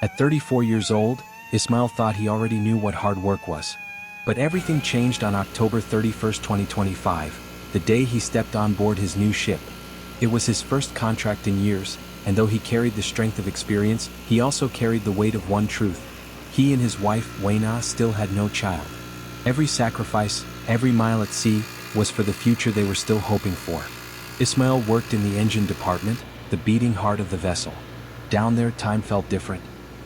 At 34 years old, Ismael thought he already knew what hard work was. But everything changed on October 31, 2025, the day he stepped on board his new ship. It was his first contract in years, and though he carried the strength of experience, he also carried the weight of one truth. He and his wife, Wena, still had no child. Every sacrifice, every mile at sea, was for the future they were still hoping for. Ismael worked in the engine department, the beating heart of the vessel. Down there, time felt different.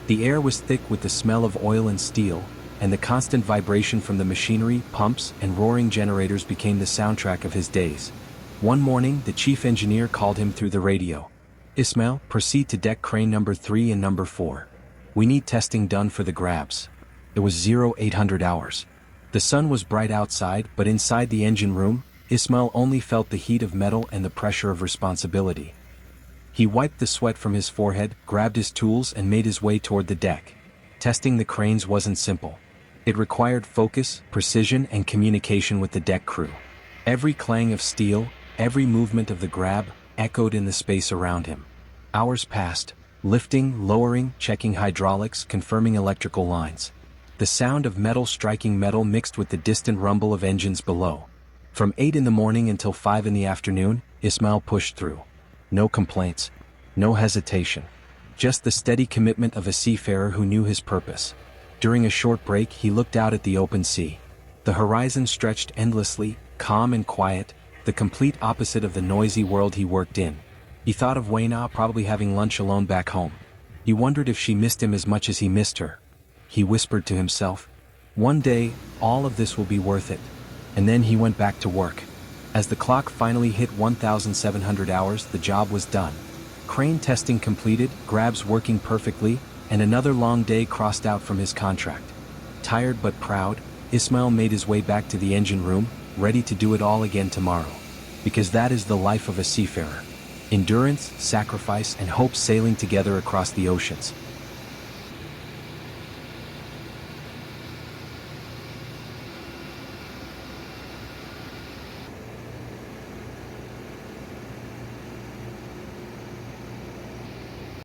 The air was thick with the smell of oil and steel, and the constant vibration from the machinery, pumps, and roaring generators became the soundtrack of his days. One morning, the chief engineer called him through the radio. "Ismael, proceed to deck crane number 3 and number 4. We need testing done for the grabs." It was 0800 hours. The sun was bright outside, but inside the engine room, Ismael only felt the heat of metal and the pressure of responsibility. He wiped the sweat from his forehead, grabbed his tools, and made his way toward the deck. Testing the cranes wasn't simple. It required focus, precision, and communication with the deck crew. Every clang of steel, every movement of the grab, echoed in the space around him. Hours passed, lifting, lowering, checking hydraulics, confirming electrical lines. The sound of metal striking metal mixed with the distant rumble of engines below. From 8 in the morning until 5 in the afternoon, Ismael pushed through. No complaints, no hesitation. Just the steady commitment of a seafarer who knew his purpose. During a short break, he looked out at the open sea. The horizon stretched endlessly, calm and quiet, the complete opposite of the noisy world he worked in. He thought of Wena probably having lunch alone back home. He wondered if she missed him as much as he missed her. He whispered to himself, "One day, all of this will be worth it." And then he went back to work. As the clock finally hit 1,700 hours, the job was done. Crane testing completed, grabs working perfectly, and another long day crossed out from his contract. Tired but proud, Ismael made his way back to the engine room, ready to do it all again tomorrow. Because that is the life of a seafarer. Endurance, sacrifice, and hope sailing together across the oceans.